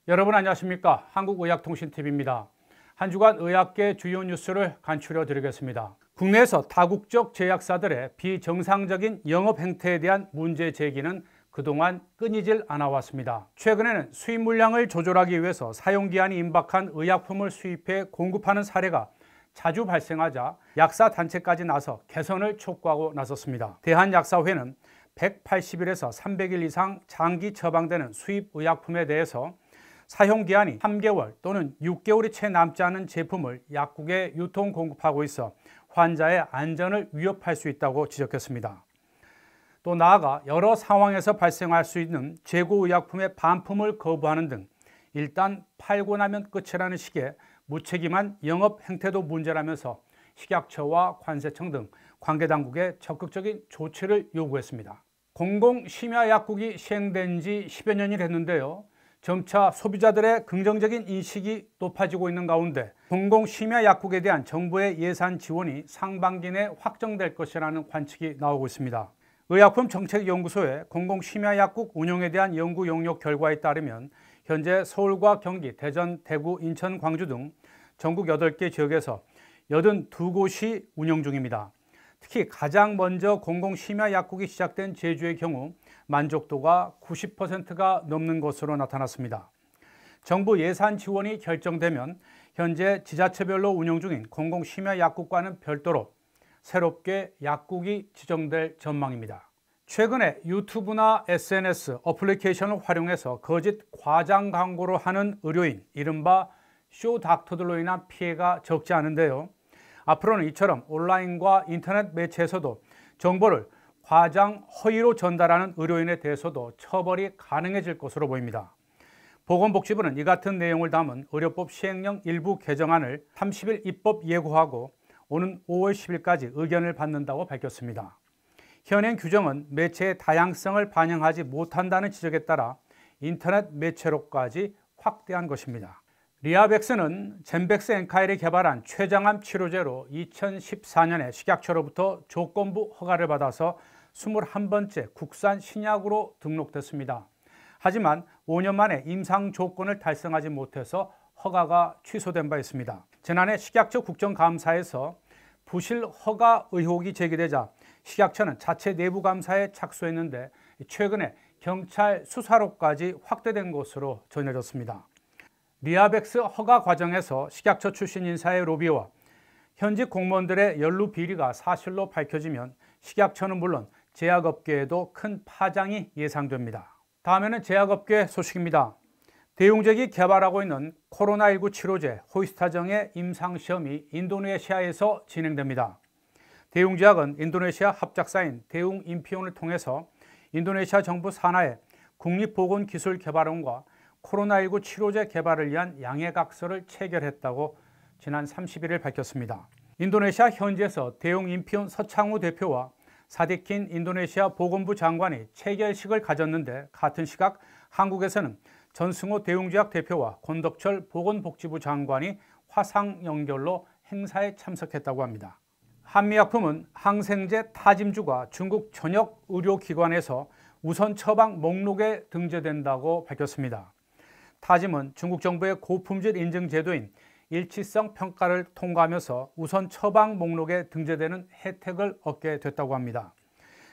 여러분 안녕하십니까? 한국의학통신TV입니다. 한 주간 의학계 주요 뉴스를 간추려 드리겠습니다. 국내에서 다국적 제약사들의 비정상적인 영업 행태에 대한 문제 제기는 그동안 끊이질 않아 왔습니다. 최근에는 수입 물량을 조절하기 위해서 사용기한이 임박한 의약품을 수입해 공급하는 사례가 자주 발생하자 약사 단체까지 나서 개선을 촉구하고 나섰습니다. 대한약사회는 180일에서 300일 이상 장기 처방되는 수입 의약품에 대해서 사용기한이 3개월 또는 6개월이 채 남지 않은 제품을 약국에 유통 공급하고 있어 환자의 안전을 위협할 수 있다고 지적했습니다. 또 나아가 여러 상황에서 발생할 수 있는 재고 의약품의 반품을 거부하는 등 일단 팔고 나면 끝이라는 식의 무책임한 영업 행태도 문제라면서 식약처와 관세청 등 관계당국에 적극적인 조치를 요구했습니다. 공공심야약국이 시행된 지 10여 년이 됐는데요. 점차 소비자들의 긍정적인 인식이 높아지고 있는 가운데 공공심야약국에 대한 정부의 예산 지원이 상반기 내 확정될 것이라는 관측이 나오고 있습니다. 의약품정책연구소의 공공심야약국 운영에 대한 연구 용역 결과에 따르면 현재 서울과 경기, 대전, 대구, 인천, 광주 등 전국 8개 지역에서 82곳이 운영 중입니다. 특히 가장 먼저 공공심야약국이 시작된 제주의 경우 만족도가 90%가 넘는 것으로 나타났습니다. 정부 예산 지원이 결정되면 현재 지자체별로 운영 중인 공공심야약국과는 별도로 새롭게 약국이 지정될 전망입니다. 최근에 유튜브나 SNS, 어플리케이션을 활용해서 거짓 과장 광고를 하는 의료인, 이른바 쇼닥터들로 인한 피해가 적지 않은데요. 앞으로는 이처럼 온라인과 인터넷 매체에서도 정보를 과장 허위로 전달하는 의료인에 대해서도 처벌이 가능해질 것으로 보입니다. 보건복지부는 이 같은 내용을 담은 의료법 시행령 일부 개정안을 30일 입법 예고하고 오는 5월 10일까지 의견을 받는다고 밝혔습니다. 현행 규정은 매체의 다양성을 반영하지 못한다는 지적에 따라 인터넷 매체로까지 확대한 것입니다. 리아벡스는 젠벡스 엔카일이 개발한 췌장암 치료제로 2014년에 식약처로부터 조건부 허가를 받아서 21번째 국산 신약으로 등록됐습니다. 하지만 5년 만에 임상 조건을 달성하지 못해서 허가가 취소된 바 있습니다. 지난해 식약처 국정감사에서 부실 허가 의혹이 제기되자 식약처는 자체 내부 감사에 착수했는데 최근에 경찰 수사로까지 확대된 것으로 전해졌습니다. 리아벡스 허가 과정에서 식약처 출신 인사의 로비와 현직 공무원들의 연루 비리가 사실로 밝혀지면 식약처는 물론 제약업계에도 큰 파장이 예상됩니다. 다음에는 제약업계 소식입니다. 대웅제약이 개발하고 있는 코로나19 치료제 호이스타정의 임상시험이 인도네시아에서 진행됩니다. 대웅제약은 인도네시아 합작사인 대웅인피온을 통해서 인도네시아 정부 산하의 국립보건기술개발원과 코로나19 치료제 개발을 위한 양해각서를 체결했다고 지난 31일 밝혔습니다. 인도네시아 현지에서 대웅인피온 서창우 대표와 사디킨 인도네시아 보건부 장관이 체결식을 가졌는데 같은 시각 한국에서는 전승호 대웅제약 대표와 권덕철 보건복지부 장관이 화상 연결로 행사에 참석했다고 합니다. 한미약품은 항생제 타짐주가 중국 전역 의료기관에서 우선 처방 목록에 등재된다고 밝혔습니다. 타짐은 중국 정부의 고품질 인증 제도인 일치성 평가를 통과하면서 우선 처방 목록에 등재되는 혜택을 얻게 됐다고 합니다.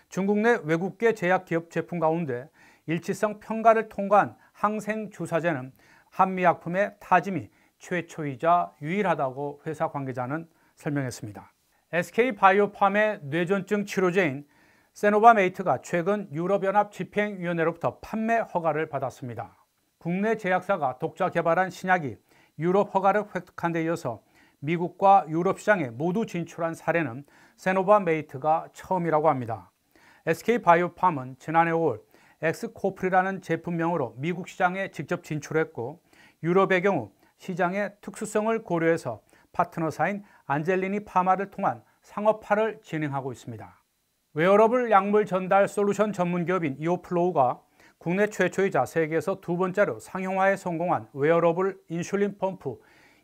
중국 내 외국계 제약기업 제품 가운데 일치성 평가를 통과한 항생주사제는 한미약품의 타짐이 최초이자 유일하다고 회사 관계자는 설명했습니다. SK바이오팜의 뇌전증 치료제인 세노바메이트가 최근 유럽연합 집행위원회로부터 판매 허가를 받았습니다. 국내 제약사가 독자 개발한 신약이 유럽 허가를 획득한 데 이어서 미국과 유럽 시장에 모두 진출한 사례는 세노바메이트가 처음이라고 합니다. SK바이오팜은 지난해 5월 엑스코프리라는 제품명으로 미국 시장에 직접 진출했고 유럽의 경우 시장의 특수성을 고려해서 파트너사인 안젤리니 파마를 통한 상업화를 진행하고 있습니다. 웨어러블 약물 전달 솔루션 전문기업인 이오플로우가 국내 최초이자 세계에서 두 번째로 상용화에 성공한 웨어러블 인슐린 펌프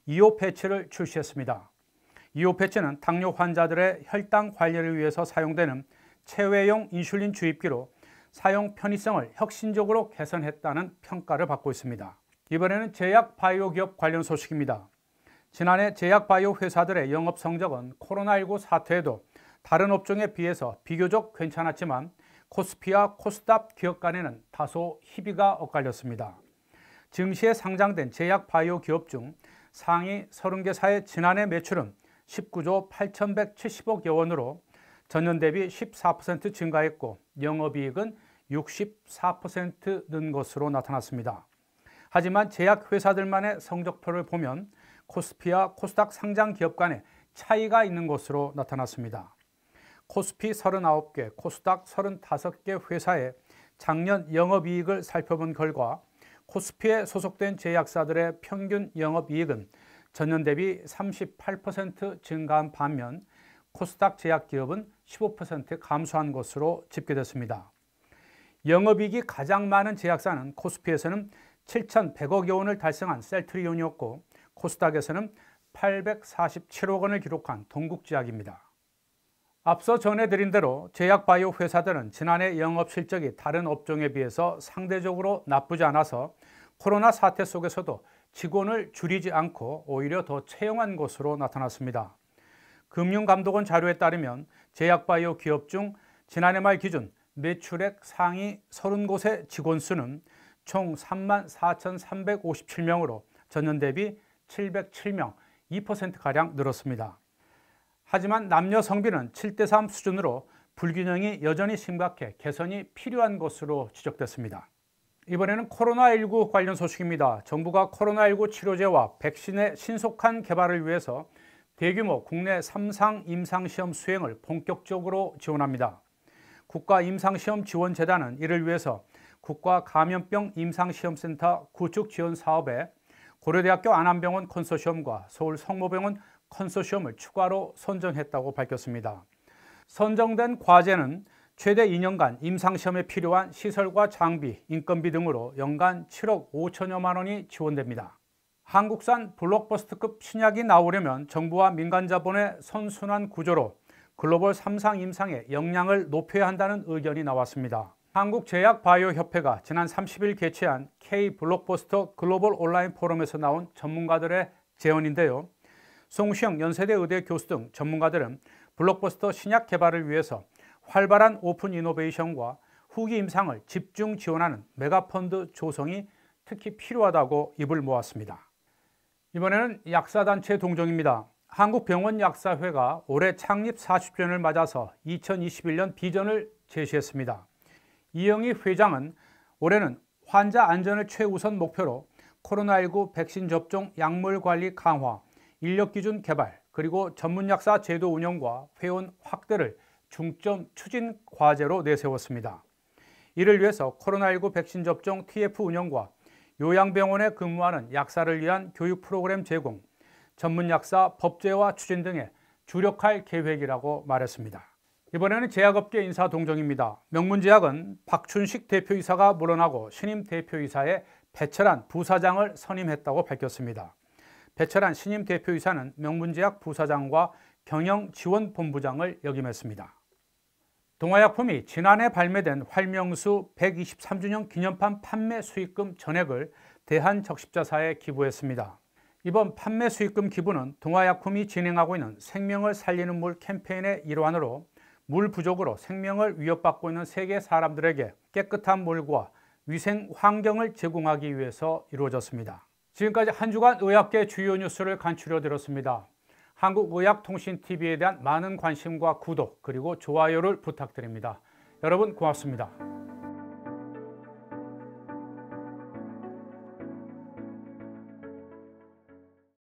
이오 패치를 출시했습니다. 이오 패치는 당뇨 환자들의 혈당 관리를 위해서 사용되는 체외용 인슐린 주입기로 사용 편의성을 혁신적으로 개선했다는 평가를 받고 있습니다. 이번에는 제약 바이오 기업 관련 소식입니다. 지난해 제약 바이오 회사들의 영업 성적은 코로나19 사태에도 다른 업종에 비해서 비교적 괜찮았지만 코스피와 코스닥 기업 간에는 다소 희비가 엇갈렸습니다. 증시에 상장된 제약 바이오 기업 중 상위 30개사의 지난해 매출은 19조 8,170억여 원으로 전년 대비 14% 증가했고 영업이익은 64% 는 것으로 나타났습니다. 하지만 제약회사들만의 성적표를 보면 코스피와 코스닥 상장 기업 간에 차이가 있는 것으로 나타났습니다. 코스피 39개, 코스닥 35개 회사의 작년 영업이익을 살펴본 결과 코스피에 소속된 제약사들의 평균 영업이익은 전년 대비 38% 증가한 반면 코스닥 제약기업은 15% 감소한 것으로 집계됐습니다. 영업이익이 가장 많은 제약사는 코스피에서는 7,100억여 원을 달성한 셀트리온이었고 코스닥에서는 847억 원을 기록한 동국제약입니다. 앞서 전해드린 대로 제약바이오 회사들은 지난해 영업 실적이 다른 업종에 비해서 상대적으로 나쁘지 않아서 코로나 사태 속에서도 직원을 줄이지 않고 오히려 더 채용한 것으로 나타났습니다. 금융감독원 자료에 따르면 제약바이오 기업 중 지난해 말 기준 매출액 상위 30곳의 직원 수는 총 34,357명으로 전년 대비 707명, 2%가량 늘었습니다. 하지만 남녀 성비는 7대3 수준으로 불균형이 여전히 심각해 개선이 필요한 것으로 지적됐습니다. 이번에는 코로나19 관련 소식입니다. 정부가 코로나19 치료제와 백신의 신속한 개발을 위해서 대규모 국내 3상 임상시험 수행을 본격적으로 지원합니다. 국가임상시험지원재단은 이를 위해서 국가감염병 임상시험센터 구축 지원 사업에 고려대학교 안암병원 컨소시엄과 서울 성모병원 컨소시엄을 추가로 선정했다고 밝혔습니다. 선정된 과제는 최대 2년간 임상시험에 필요한 시설과 장비, 인건비 등으로 연간 7억 5천여만 원이 지원됩니다. 한국산 블록버스터급 신약이 나오려면 정부와 민간 자본의 선순환 구조로 글로벌 3상 임상의 역량을 높여야 한다는 의견이 나왔습니다. 한국제약바이오협회가 지난 30일 개최한 K-블록버스터 글로벌 온라인 포럼에서 나온 전문가들의 제언인데요. 송시영 연세대 의대 교수 등 전문가들은 블록버스터 신약 개발을 위해서 활발한 오픈 이노베이션과 후기 임상을 집중 지원하는 메가펀드 조성이 특히 필요하다고 입을 모았습니다. 이번에는 약사단체 동정입니다. 한국병원약사회가 올해 창립 40주년을 맞아서 2021년 비전을 제시했습니다. 이영희 회장은 올해는 환자 안전을 최우선 목표로 코로나19 백신 접종 약물 관리 강화, 인력 기준 개발, 그리고 전문약사 제도 운영과 회원 확대를 중점 추진 과제로 내세웠습니다. 이를 위해서 코로나19 백신 접종 TF 운영과 요양병원에 근무하는 약사를 위한 교육 프로그램 제공, 전문약사 법제화 추진 등에 주력할 계획이라고 말했습니다. 이번에는 제약업계 인사 동정입니다. 명문제약은 박춘식 대표이사가 물러나고 신임 대표이사에 배철한 부사장을 선임했다고 밝혔습니다. 배철한 신임 대표이사는 명문제약 부사장과 경영지원본부장을 역임했습니다. 동아약품이 지난해 발매된 활명수 123주년 기념판 판매 수익금 전액을 대한적십자사에 기부했습니다. 이번 판매 수익금 기부는 동아약품이 진행하고 있는 생명을 살리는 물 캠페인의 일환으로 물 부족으로 생명을 위협받고 있는 세계 사람들에게 깨끗한 물과 위생 환경을 제공하기 위해서 이루어졌습니다. 지금까지 한 주간 의학계 주요 뉴스를 간추려 드렸습니다. 한국의학통신TV에 대한 많은 관심과 구독 그리고 좋아요를 부탁드립니다. 여러분 고맙습니다.